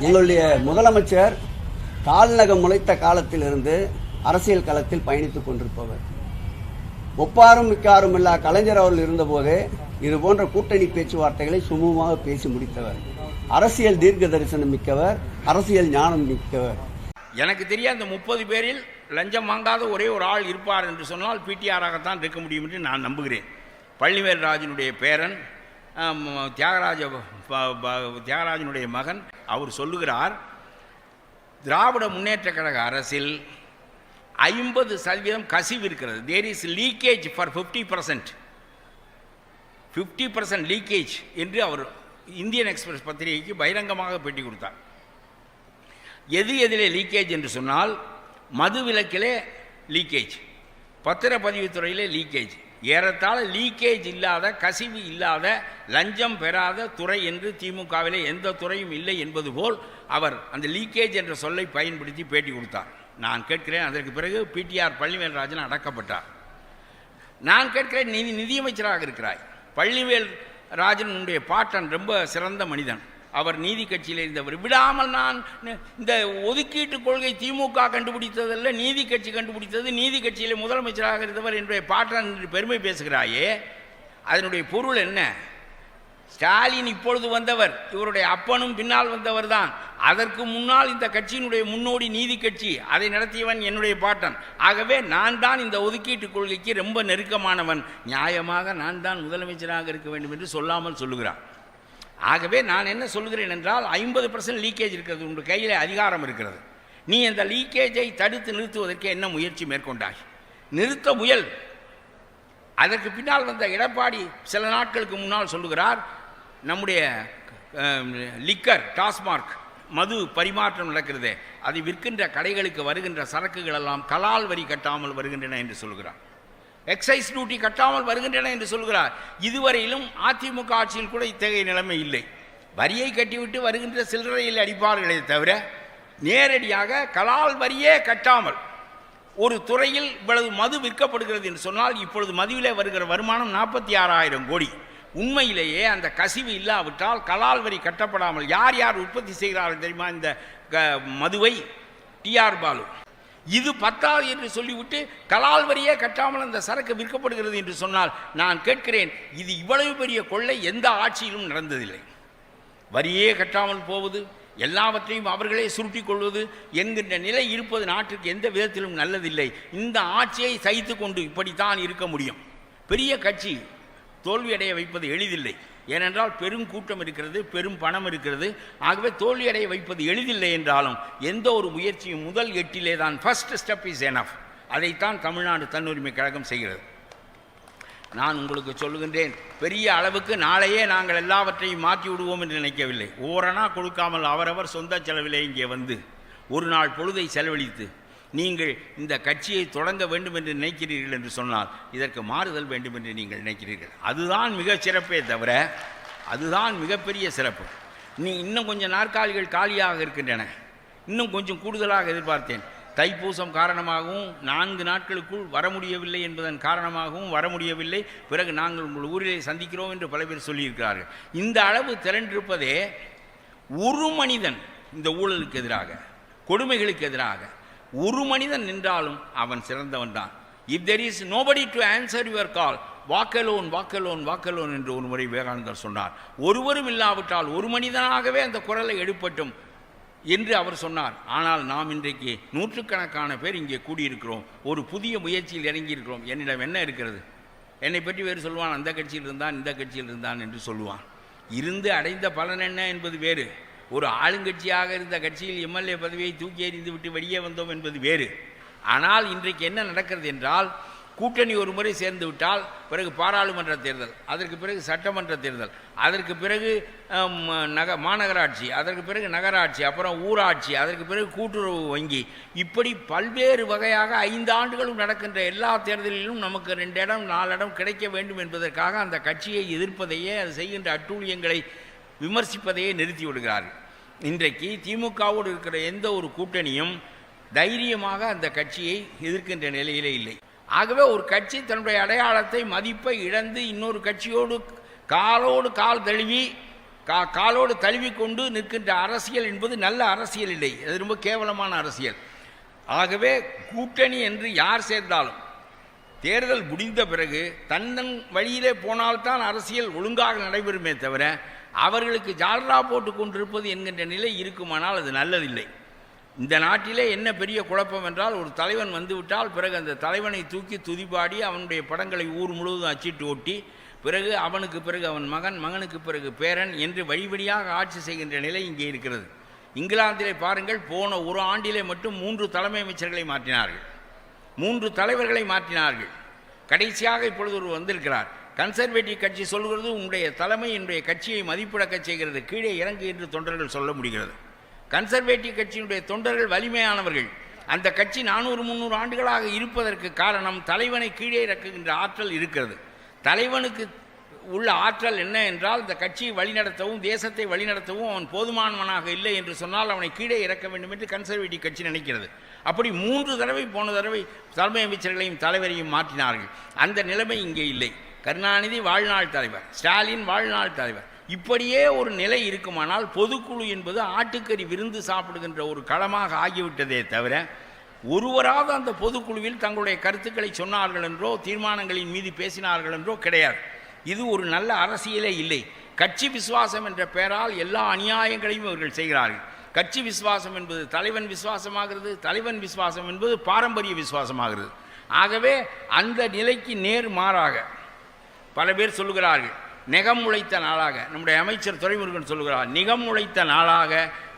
எங்களுடைய முதலமைச்சர் கால்நகம் முளைத்த காலத்திலிருந்து அரசியல் களத்தில் பயணித்துக் கொண்டிருப்பவர். ஒப்பாரும் மிக்காரும் இல்லா கலைஞர் அவர்கள் இருந்தபோதே இது போன்ற கூட்டணி பேச்சுவார்த்தைகளை சுமூகமாக பேசி முடித்தவர். அரசியல் தீர்க்க தரிசனம் மிக்கவர், அரசியல் ஞானம் மிக்கவர். எனக்கு தெரிய அந்த 30 பேரில் லஞ்சம் வாங்காத ஒரே ஒரு ஆள் இருப்பார் என்று சொன்னால் பிடிஆராகத்தான் இருக்க முடியும் என்று நான் நம்புகிறேன். பழனிவேல் ராஜனுடைய பேரன் தியாகராஜனுடைய மகன் அவர் சொல்லுகிறார், திராவிட முன்னேற்ற கழக அரசில் 50% கசிவு இருக்கிறது. There is leakage for 50% leakage என்று அவர் இந்தியன் எக்ஸ்பிரஸ் பத்திரிகைக்கு பகிரங்கமாக பேட்டி கொடுத்தார். எதிலே லீக்கேஜ் என்று சொன்னால் மது விலக்கிலே லீக்கேஜ், பத்திரப்பதிவுத்துறையிலே லீக்கேஜ், ஏறத்தாழ லீக்கேஜ் இல்லாத கசிவு இல்லாத லஞ்சம் பெறாத துறை என்று திமுகவிலே எந்த துறையும் இல்லை என்பது போல் அவர் அந்த லீக்கேஜ் என்ற சொல்லை பயன்படுத்தி பேட்டி கொடுத்தார். நான் கேட்கிறேன், அதற்கு பிறகு பிடிஆர் பழனிவேல் ராஜன் அடக்கப்பட்டார். நான் கேட்கிறேன், நீ நிதியமைச்சராக இருக்கிறாய், பழனிவேல் ராஜனுடைய பாட்டன் ரொம்ப சிறந்த மனிதன், அவர் நீதி கட்சியில் இருந்தவர். விடாமல் நான் இந்த ஒதுக்கீட்டு கொள்கை திமுக கண்டுபிடித்ததல்ல, நீதி கட்சி கண்டுபிடித்தது, நீதி கட்சியில் முதலமைச்சராக இருந்தவர் என்ற பாட்டன் என்று பெருமை பேசுகிறாயே, அதனுடைய பொருள் என்ன? ஸ்டாலின் இப்பொழுது வந்தவர், இவருடைய அப்பனும் பின்னால் வந்தவர் தான். அதற்கு முன்னால் இந்த கட்சியினுடைய முன்னோடி நீதி கட்சி, அதை நடத்தியவன் என்னுடைய பாட்டன். ஆகவே நான் தான் இந்த ஒதுக்கீட்டு கொள்கைக்கு ரொம்ப நெருக்கமானவன், நியாயமாக நான் தான் முதலமைச்சராக இருக்க வேண்டும் என்று சொல்லாமல் சொல்லுகிறான். ஆகவே நான் என்ன சொல்கிறேன் என்றால், 50% லீக்கேஜ் இருக்கிறது, உங்கள் கையில் அதிகாரம் இருக்கிறது. நீ அந்த லீக்கேஜை தடுத்து நிறுத்துவதற்கு என்ன முயற்சி மேற்கொண்டாய்? நிறுத்த முயல். அதற்கு பின்னால் வந்த எடப்பாடி சில நாட்களுக்கு முன்னால் சொல்லுகிறார், நம்முடைய லிக்கர் டாஸ்மார்க் மது பரிமாற்றம் நடக்கிறதே, அதை விற்கின்ற கடைகளுக்கு வருகின்ற சரக்குகள் எல்லாம் கலால் வரி கட்டாமல் வருகின்றன என்று சொல்கிறார். எக்ஸைஸ் டியூட்டி கட்டாமல் வருகின்றன என்று சொல்கிறார். இதுவரையிலும் அதிமுக ஆட்சியில் கூட இத்தகைய நிலைமை இல்லை. வரியை கட்டிவிட்டு வருகின்ற சில்லறையில் அடிப்பார்களே தவிர நேரடியாக கலால் வரியே கட்டாமல் ஒரு துறையில் இவ்வளவு மது விற்கப்படுகிறது என்று சொன்னால், இப்பொழுது மதுவிலே வருகிற வருமானம் 46,000 கோடி. உண்மையிலேயே அந்த கசிவு இல்லாவிட்டால் கலால் வரி கட்டப்படாமல் யார் யார் உற்பத்தி செய்கிறார்கள் தெரியுமா இந்த மதுவை? டிஆர் பாலு. இது பத்தாது என்று சொல்லிவிட்டு கலால் வரியே கட்டாமல் அந்த சரக்கு விற்கப்படுகிறது என்று சொன்னால், நான் கேட்கிறேன், இது இவ்வளவு பெரிய கொள்ளை எந்த ஆட்சியிலும் நடந்ததில்லை. வரியே கட்டாமல் போவது, எல்லாவற்றையும் அவர்களே சுருட்டி கொள்வது என்கின்ற நிலை இருப்பது நாட்டுக்கு எந்த விதத்திலும் நல்லதில்லை. இந்த ஆட்சியை சகித்து கொண்டு இப்படித்தான் இருக்க முடியும். பெரிய கட்சி தோல்வியடைய வைப்பது எளிதில்லை. ஏனென்றால் பெரும் கூட்டம் இருக்கிறது, பெரும் பணம் இருக்கிறது. ஆகவே தோல்வியடைய வைப்பது எளிதில்லை என்றாலும் எந்த ஒரு முயற்சியும் முதல் 8 தான் ஃபர்ஸ்ட் ஸ்டெப் இஸ் எனஃப். அதைத்தான் தமிழ்நாடு தன்னுரிமை கழகம் செய்கிறது. நான் உங்களுக்கு சொல்லுகின்றேன், பெரிய அளவுக்கு நாளையே நாங்கள் எல்லாவற்றையும் மாற்றி விடுவோம் என்று நினைக்கவில்லை. ஓரணா கொடுக்காமல் அவரவர் சொந்த செலவிலே இங்கே வந்து ஒரு நாள் பொழுதை செலவழித்து நீங்கள் இந்த கட்சியை தொடங்க வேண்டும் என்று நினைக்கிறீர்கள் என்று சொன்னால், இதற்கு மாறுதல் வேண்டும் என்று நீங்கள் நினைக்கிறீர்கள். அதுதான் மிக சிறப்பே தவிர, அதுதான் மிகப்பெரிய சிறப்பு. நீ இன்னும் கொஞ்சம் நாற்காலிகள் காலியாக இருக்கின்றன, இன்னும் கொஞ்சம் கூடுதலாக எதிர்பார்த்தேன். தைப்பூசம் காரணமாகவும் 4 நாட்களுக்குள் வர முடியவில்லை என்பதன் காரணமாகவும் வர முடியவில்லை. பிறகு நாங்கள் உங்கள் ஊரிலே சந்திக்கிறோம் என்று பல பேர் சொல்லியிருக்கிறார்கள். இந்த அளவு திரண்டிருப்பதே ஒரு மனிதன் இந்த ஊழலுக்கு எதிராக, கொடுமைகளுக்கு எதிராக ஒரு மனிதன் நின்றாலும் அவன் சிறந்தவன் தான். If there is nobody to answer your call, walk alone walk alone walk alone என்று ஒரு முறை விவேகானந்தர் சொன்னார். ஒருவரும் இல்லாவிட்டால் ஒரு மனிதனாகவே அந்த குரலை எழுப்பட்டும் என்று அவர் சொன்னார். ஆனால் நாம் இன்றைக்கு நூற்றுக்கணக்கான பேர் இங்கே கூடியிருக்கிறோம், ஒரு புதிய முயற்சியில் இறங்கியிருக்கிறோம். என்னிடம் என்ன இருக்கிறது? என்னை பற்றி வேறு சொல்லுவான், அந்த கட்சியில் இருந்தான் இந்த கட்சியில் இருந்தான் என்று சொல்லுவான். இருந்து அடைந்த பலன் என்ன என்பது வேறு. ஒரு ஆளுங்கட்சியாக இருந்த கட்சியில் எம்எல்ஏ பதவியை தூக்கி எறிந்து விட்டு வெளியே வந்தோம் என்பது வேறு. ஆனால் இன்றைக்கு என்ன நடக்கிறது என்றால், கூட்டணி ஒரு முறை சேர்ந்து விட்டால் பிறகு பாராளுமன்ற தேர்தல், அதற்கு பிறகு சட்டமன்ற தேர்தல், அதற்கு பிறகு மாநகராட்சி, அதற்கு பிறகு நகராட்சி, அப்புறம் ஊராட்சி, அதற்கு பிறகு கூட்டுறவு வங்கி, இப்படி பல்வேறு வகையாக 5 ஆண்டுகளும் நடக்கின்ற எல்லா தேர்தலிலும் நமக்கு 2 இடம் 4 இடம் கிடைக்க வேண்டும் என்பதற்காக அந்த கட்சியை எதிர்ப்பதையே, அது செய்கின்ற அட்டூழியங்களை விமர்சிப்பதையே நிறுத்தி விடுகிறார்கள். இன்றைக்கு திமுகவோடு இருக்கிற எந்த ஒரு கூட்டணியும் தைரியமாக அந்த கட்சியை எதிர்க்கின்ற நிலையிலே இல்லை. ஆகவே ஒரு கட்சி தன்னுடைய அடையாளத்தை, மதிப்பை இழந்து இன்னொரு கட்சியோடு காலோடு கால் தழுவி காலோடு தழுவிக்கொண்டு நிற்கின்ற அரசியல் என்பது நல்ல அரசியல் இல்லை, அது ரொம்ப கேவலமான அரசியல். ஆகவே கூட்டணி என்று யார் சேர்ந்தாலும் தேர்தல் முடிந்த பிறகு தன்னன் வழியிலே போனால்தான் அரசியல் ஒழுங்காக நடைபெறுமே தவிர அவர்களுக்கு ஜால்ரா போட்டு கொண்டிருப்பது என்கின்ற நிலை இருக்குமானால் அது நல்லதில்லை. இந்த நாட்டிலே என்ன பெரிய குழப்பம் என்றால், ஒரு தலைவன் வந்துவிட்டால் பிறகு அந்த தலைவனை தூக்கி துதிபாடி அவனுடைய படங்களை ஊர் முழுவதும் அச்சிட்டு ஒட்டி பிறகு அவனுக்கு பிறகு அவன் மகன், மகனுக்கு பிறகு பேரன் என்று வழிவழியாக ஆட்சி செய்கின்ற நிலை இங்கே இருக்கிறது. இங்கிலாந்திலே பாருங்கள், போன ஒரு ஆண்டிலே மட்டும் 3 தலைமை அமைச்சர்களை மாற்றினார்கள், 3 தலைவர்களை மாற்றினார்கள். கடைசியாக இப்பொழுது ஒரு வந்திருக்கிறார். கன்சர்வேட்டிவ் கட்சி சொல்கிறது உங்களுடைய தலைமை என்னுடைய கட்சியை மதிப்பிழக்க செய்கிறது, கீழே இறங்கு என்று தொண்டர்கள் சொல்ல முடிகிறது. கன்சர்வேட்டிவ் கட்சியினுடைய தொண்டர்கள் வலிமையானவர்கள். அந்த கட்சி 400-300 ஆண்டுகளாக இருப்பதற்கு காரணம் தலைவனை கீழே இறக்குகின்ற ஆற்றல் இருக்கிறது. தலைவனுக்கு உள்ள ஆற்றல் என்ன என்றால், இந்த கட்சியை வழிநடத்தவும் தேசத்தை வழிநடத்தவும் அவன் போதுமானவனாக இல்லை என்று சொன்னால் அவனை கீழே இறக்க வேண்டும் என்று கன்சர்வேட்டிவ் கட்சி நினைக்கிறது. அப்படி 3 தடவை போன தடவை தலைமை அமைச்சர்களையும் தலைவரையும் மாற்றினார்கள். அந்த நிலைமை இங்கே இல்லை. கருணாநிதி வாழ்நாள் தலைவர், ஸ்டாலின் வாழ்நாள் தலைவர். இப்படியே ஒரு நிலை இருக்குமானால் பொதுக்குழு என்பது ஆட்டுக்கறி விருந்து சாப்பிடுகின்ற ஒரு களமாக ஆகிவிட்டதே தவிர ஒருவராவது அந்த பொதுக்குழுவில் தங்களுடைய கருத்துக்களை சொன்னார்கள் என்றோ தீர்மானங்களின் மீது பேசினார்கள் என்றோ கிடையாது. இது ஒரு நல்ல அரசியலே இல்லை. கட்சி விசுவாசம் என்ற பெயரால் எல்லா அநியாயங்களையும் இவர்கள் செய்கிறார்கள். கட்சி விசுவாசம் என்பது தலைவன் விசுவாசமாகிறது, தலைவன் விசுவாசம் என்பது பாரம்பரிய விசுவாசமாகிறது. ஆகவே அந்த நிலைக்கு நேர் மாறாக பல பேர் சொல்லுகிறார்கள், நெகம் உழைத்த நாளாக, நம்முடைய அமைச்சர் துரைமுருகன் சொல்லுகிறார், நிகம் உழைத்த நாளாக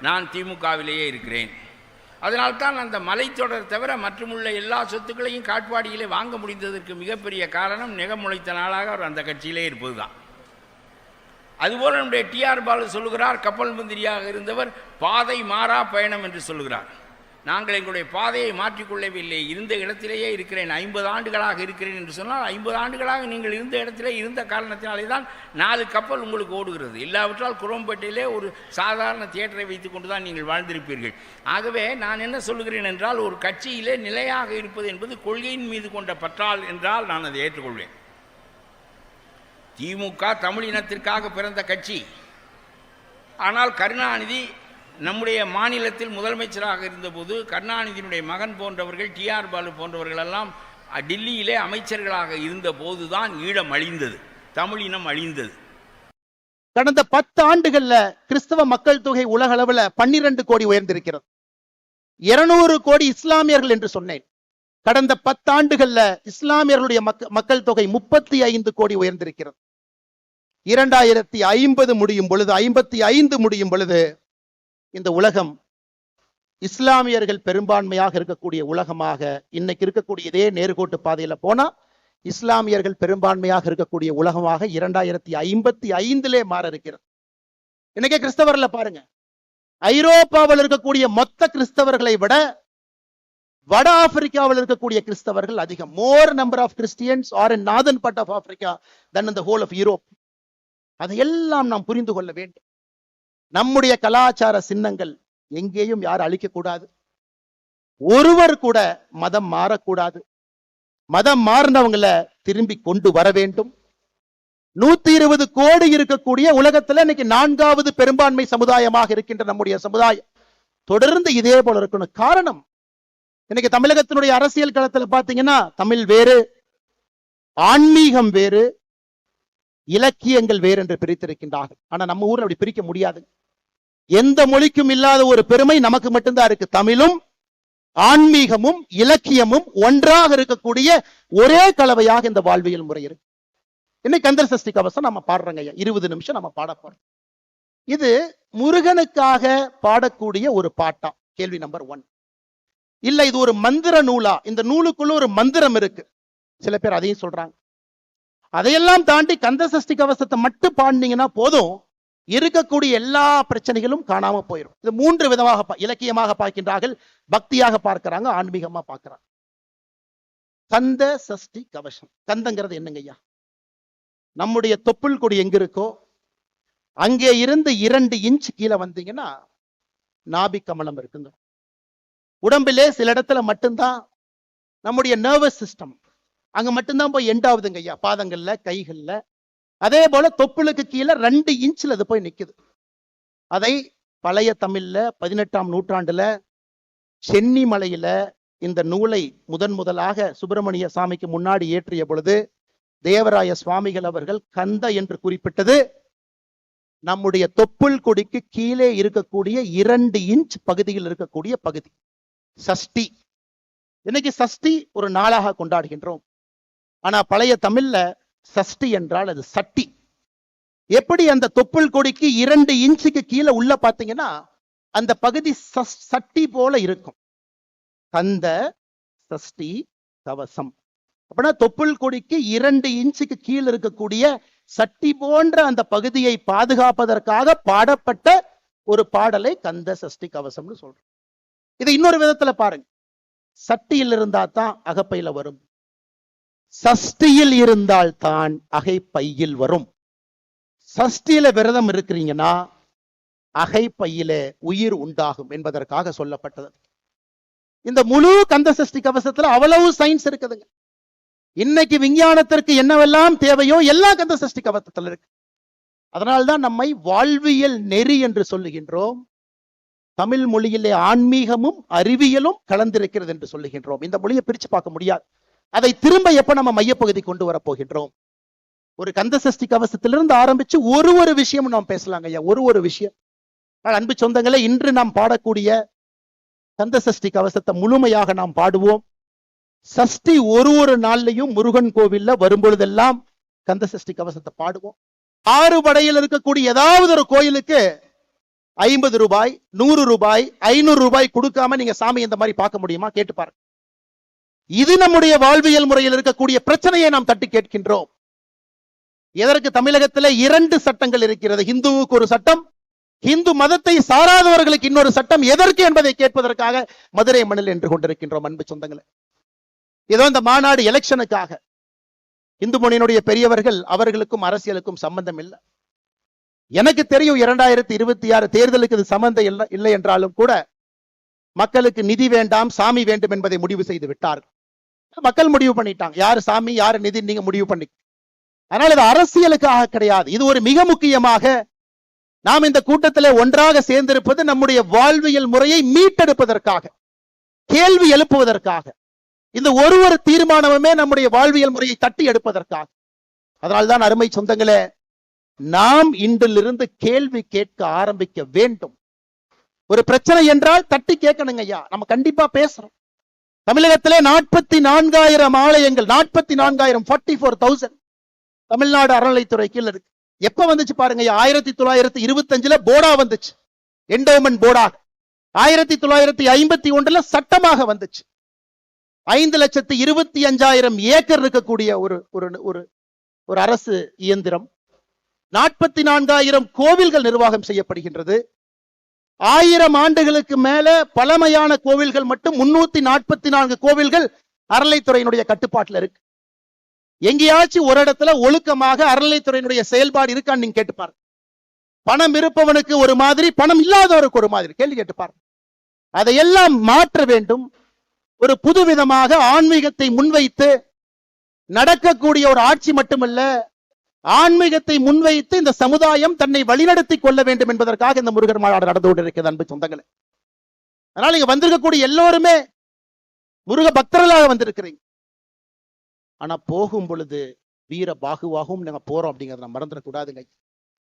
நான் திமுகவிலேயே இருக்கிறேன். அதனால்தான் அந்த மலைத்தொடர் தவிர மற்றுமுள்ள எல்லா சொத்துக்களையும் காட்பாடியிலே வாங்க முடிந்ததற்கு மிகப்பெரிய காரணம் நெகம் உழைத்த நாளாக அவர் அந்த கட்சியிலே இருப்பது தான். அதுபோல் நம்முடைய டிஆர் பாலு சொல்லுகிறார், கப்பல் மந்திரியாக இருந்தவர் பாதை மாறா பயணம் என்று சொல்லுகிறார். நாங்கள் எங்களுடைய பாதையை மாற்றிக்கொள்ளவில்லை, இருந்த இடத்திலேயே இருக்கிறேன், 50 ஆண்டுகளாக இருக்கிறேன் என்று சொன்னால் 50 ஆண்டுகளாக நீங்கள் இருந்த இடத்திலே இருந்த காரணத்தினாலே தான் 4 கப்பல் உங்களுக்கு ஓடுகிறது. இல்லாவிட்டால் குரோம்பேட்டையிலே ஒரு சாதாரண தியேட்டரை வைத்துக் கொண்டு தான் நீங்கள் வாழ்ந்திருப்பீர்கள். ஆகவே நான் என்ன சொல்லுகிறேன் என்றால், ஒரு கட்சியிலே நிலையாக இருப்பது என்பது கொள்கையின் மீது கொண்ட பற்றால் என்றால் நான் அதை ஏற்றுக்கொள்வேன். திமுக தமிழ் இனத்திற்காக பிறந்த கட்சி. ஆனால் கருணாநிதி நம்முடைய மாநிலத்தில் முதலமைச்சராக இருந்தபோது கருணாநிதியினுடைய மகன் போன்றவர்கள், டிஆர் பாலு போன்றவர்கள் எல்லாம் டில்லியிலே அமைச்சர்களாக இருந்த போதுதான் ஈழம் அழிந்தது, தமிழ் இனம் அழிந்தது. கடந்த 10 ஆண்டுகள்ல கிறிஸ்தவ மக்கள் தொகை உலக அளவுல 12 கோடி உயர்ந்திருக்கிறது. 200 கோடி இஸ்லாமியர்கள் என்று சொன்னேன். கடந்த 10 ஆண்டுகள்ல இஸ்லாமியர்களுடைய மக்கள் தொகை 35 கோடி உயர்ந்திருக்கிறது. 2050 முடியும் பொழுது, 55 முடியும் பொழுது இந்த உலகம் இஸ்லாமியர்கள் பெரும்பான்மையாக இருக்கக்கூடிய உலகமாக, இன்னைக்கு இருக்கக்கூடிய இதே நேர்கோட்டு பாதையில போனா இஸ்லாமியர்கள் பெரும்பான்மையாக இருக்கக்கூடிய உலகமாக 2055 மாற இருக்கிறது. இன்னைக்கு கிறிஸ்தவர்ல பாருங்க, ஐரோப்பாவில் இருக்கக்கூடிய மொத்த கிறிஸ்தவர்களை விட வட ஆப்பிரிக்காவில் இருக்கக்கூடிய கிறிஸ்தவர்கள் அதிகம். More number of Christians are in northern part of Africa than in the whole of Europe. அதையெல்லாம் நாம் புரிந்து கொள்ள வேண்டும். நம்முடைய கலாச்சார சின்னங்கள் எங்கேயும் யாரும் அழிக்க கூடாது. ஒருவர் கூட மதம் மாறக்கூடாது. மதம் மாறினவங்களை திரும்பி கொண்டு வர வேண்டும். 120 கோடி இருக்கக்கூடிய உலகத்துல இன்னைக்கு 4வது பெரும்பான்மை சமுதாயமாக இருக்கின்ற நம்முடைய சமுதாயம் தொடர்ந்து இதே போல இருக்கணும். காரணம், இன்னைக்கு தமிழகத்தினுடைய அரசியல் களத்துல பாத்தீங்கன்னா தமிழ் வேறு, ஆன்மீகம் வேறு, இலக்கியங்கள் வேறு என்று பிரித்திருக்கின்றார்கள். ஆனா நம்ம ஊர்ல அப்படி பிரிக்க முடியாது. எந்த மொழிக்கும் இல்லாத ஒரு பெருமை நமக்கு மட்டும்தான் இருக்கு. தமிழும் ஆன்மீகமும் இலக்கியமும் ஒன்றாக இருக்கக்கூடிய ஒரே கலவையாக இந்த வாழ்வியல் முறை இருக்கு. இன்னைக்கு கந்தர் சஷ்டி கவசம் நம்ம பாடுறோங்க, 20 நிமிஷம் நம்ம பாட போறோம். இது முருகனுக்காக பாடக்கூடிய ஒரு பாட்டா? கேள்வி நம்பர் 1. இல்ல இது ஒரு மந்திர நூலா? இந்த நூலுக்குள்ள ஒரு மந்திரம் இருக்கு, சில பேர் அதையும் சொல்றாங்க. அதையெல்லாம் தாண்டி கந்த சஷ்டி கவசத்தை மட்டும் பாடினீங்கன்னா போதும், இருக்கக்கூடிய எல்லா பிரச்சனைகளும் காணாம போயிடும். இது 3 விதமாக இலக்கியமாக பார்க்கின்றார்கள், பக்தியாக பார்க்கிறாங்க, ஆன்மீகமா பார்க்கிறாங்க. கந்த சஷ்டி கவசம். கந்தங்கிறது என்னங்க ஐயா? நம்முடைய தொப்புள் கொடி எங்க இருக்கோ அங்கே இருந்து 2 இன்ச் கீழே வந்தீங்கன்னா நாபி கமலம் இருக்குங்க. உடம்பிலே சில இடத்துல மட்டும்தான் நம்முடைய நர்வஸ் சிஸ்டம் அங்க மட்டும்தான் போய் எண்டாவதுங்க ஐயா, பாதங்கள்ல கைகள்ல. அதே போல தொப்புளுக்கு கீழே 2 இன்ச்ல அது போய் நிக்குது. அதை பழைய தமிழ்ல 18ஆம் நூற்றாண்டுல சென்னி மலையில இந்த நூலை முதலாக சுப்பிரமணிய சாமிக்கு முன்னாடி ஏற்றிய பொழுது தேவராய சுவாமிகள் அவர்கள் கந்த என்று குறிப்பிட்டது நம்முடைய தொப்புள் கொடிக்கு கீழே இருக்கக்கூடிய 2 இன்ச் பகுதியில் இருக்கக்கூடிய பகுதி. சஷ்டி. இன்னைக்கு சஷ்டி ஒரு நாளாக கொண்டாடுகின்றோம். ஆனா பழைய தமிழ்ல சஷ்டி என்றால் அது சட்டி. எப்படி அந்த தொப்புள் கொடிக்கு 2 இன்ச்சுக்கு கீழே உள்ள பாத்தீங்கன்னா அந்த பகுதி சட்டி போல இருக்கும். கந்த சஷ்டி கவசம். அப்படின்னா தொப்புள் கொடிக்கு 2 இன்ச்சுக்கு கீழே இருக்கக்கூடிய சட்டி போன்ற அந்த பகுதியை பாதுகாப்பதற்காக பாடப்பட்ட ஒரு பாடலை கந்த சஷ்டி கவசம்னு சொல்றோம். இதை இன்னொரு விதத்துல பாருங்க. சட்டியில் இருந்தா தான் அகப்பையில வரும், சஷ்டியில் இருந்தால் தான் அகைப்பையில் வரும். சஷ்டியில விரதம் இருக்கிறீங்கன்னா அகைப்பையில உயிர் உண்டாகும் என்பதற்காக சொல்லப்பட்டது. இந்த முழு கந்த சஷ்டி கவசத்துல அவ்வளவு சயின்ஸ் இருக்குதுங்க. இன்னைக்கு விஞ்ஞானத்திற்கு என்னவெல்லாம் தேவையோ எல்லா கந்த சஷ்டி கவசத்துல இருக்கு. அதனால்தான் நம்மை வாழ்வியல் நெறி என்று சொல்லுகின்றோம். தமிழ் மொழியிலே ஆன்மீகமும் அறிவியலும் கலந்திருக்கிறது என்று சொல்லுகின்றோம். இந்த மொழியை பிரிச்சு பார்க்க முடியாது. அதை திரும்ப எப்ப நம்ம மையப்பகுதி கொண்டு வர போகின்றோம்? ஒரு கந்த சஷ்டி கவசத்திலிருந்து ஆரம்பிச்சு ஒரு விஷயம் நாம் பேசலாங்க ஐயா. ஒரு விஷயம். அன்பு சொந்தங்களே, இன்று நாம் பாடக்கூடிய கந்த சஷ்டி கவசத்தை முழுமையாக நாம் பாடுவோம். சஷ்டி ஒரு நாள்லையும் முருகன் கோவில்ல வரும்பொழுதெல்லாம் கந்த சஷ்டி கவசத்தை பாடுவோம். 6 படையில் இருக்கக்கூடிய ஏதாவது ஒரு கோயிலுக்கு 50 ரூபாய், 100 ரூபாய், 500 ரூபாய் கொடுக்காம நீங்க சாமி இந்த மாதிரி பார்க்க முடியுமா? கேட்டு பாருங்க. இது நம்முடைய வாழ்வியல் முறையில் இருக்கக்கூடிய பிரச்சனையை நாம் தட்டி கேட்கின்றோம். எதற்கு தமிழகத்தில் 2 சட்டங்கள் இருக்கிறது. இந்துவுக்கு ஒரு சட்டம், இந்து மதத்தை சாராதவர்களுக்கு இன்னொரு சட்டம். எதற்கு என்பதை கேட்பதற்காக மதுரை மண்ணில் என்று கொண்டிருக்கின்றோம். அன்பு சொந்தங்களே, ஏதோ இந்த மாநாடு எலெக்ஷனுக்காக இந்து மொழியினுடைய பெரியவர்கள் அவர்களுக்கும் அரசியலுக்கும் சம்பந்தம் இல்லை. எனக்கு தெரியும் 2026 தேர்தலுக்கு இது சம்பந்தம் இல்லை என்றாலும் கூட மக்களுக்கு நிதி வேண்டாம், சாமி வேண்டும் என்பதை முடிவு செய்து விட்டார். மக்கள் முடிவு பண்ணிட்டாங்க, யாரு சாமி யாரு நிதி நீங்க முடிவு பண்ணி. அதனால இது அரசியலுக்காக கிடையாது. இது ஒரு மிக முக்கியமாக நாம் இந்த கூட்டத்தில் ஒன்றாக சேர்ந்திருப்பது நம்முடைய வாழ்வியல் முறையை மீட்டெடுப்பதற்காக, கேள்வி எழுப்புவதற்காக. இந்த ஒரு தீர்மானமுமே நம்முடைய வாழ்வியல் முறையை தட்டி எடுப்பதற்காக. அதனால்தான் அருமை சொந்தங்களே, நாம் இன்றிலிருந்து கேள்வி கேட்க ஆரம்பிக்க வேண்டும். ஒரு பிரச்சனை என்றால் தட்டி கேட்கணுங்க ஐயா. நம்ம கண்டிப்பா பேசுறோம். தமிழகத்திலே 44,000 ஆலயங்கள், 44,000 44,000 தமிழ்நாடு அறநிலைத்துறை கீழ் இருக்கு. எப்ப வந்துச்சு பாருங்க, 1925 போர்டா வந்துச்சு, என்டோமென்ட் போர்டா. 1951 சட்டமாக வந்துச்சு. 5,25,000 ஏக்கர் இருக்கக்கூடிய ஒரு அரசு இயந்திரம். 44,000 கோவில்கள் நிர்வாகம் செய்யப்படுகின்றது. 1000 ஆண்டுகளுக்கு மேல பழமையான கோவில்கள் மட்டும் 344 கோவில்கள் அறநிலைத்துறையினுடைய கட்டுப்பாட்டில் இருக்கு. எங்கேயாச்சும் ஒரு இடத்துல ஒழுக்கமாக அறநிலைத்துறையினுடைய செயல்பாடு இருக்கான்னு நீங்க கேட்டுப்பாரு. பணம் இருப்பவனுக்கு ஒரு மாதிரி, பணம் இல்லாதவருக்கு ஒரு மாதிரி. கேள்வி கேட்டுப்பாரு. அதையெல்லாம் மாற்ற வேண்டும். ஒரு புதுவிதமாக ஆன்மீகத்தை முன்வைத்து நடக்கக்கூடிய ஒரு ஆட்சி மட்டுமல்ல, ஆன்மீகத்தை முன்வைத்து இந்த சமுதாயம் தன்னை வழிநடத்தி கொள்ள வேண்டும் என்பதற்காக இந்த முருகர் மாநாடு நடந்து கொண்டிருக்கிறது. அன்பு சொந்தங்களே, அதனால இங்க வந்திருக்கக்கூடிய எல்லோருமே முருக பக்தர்களாக வந்திருக்கிறீங்க. ஆனா போகும் பொழுது வீர பாகுவாகவும் நாங்க போறோம் அப்படிங்கறத மறந்துடக்கூடாதுங்க.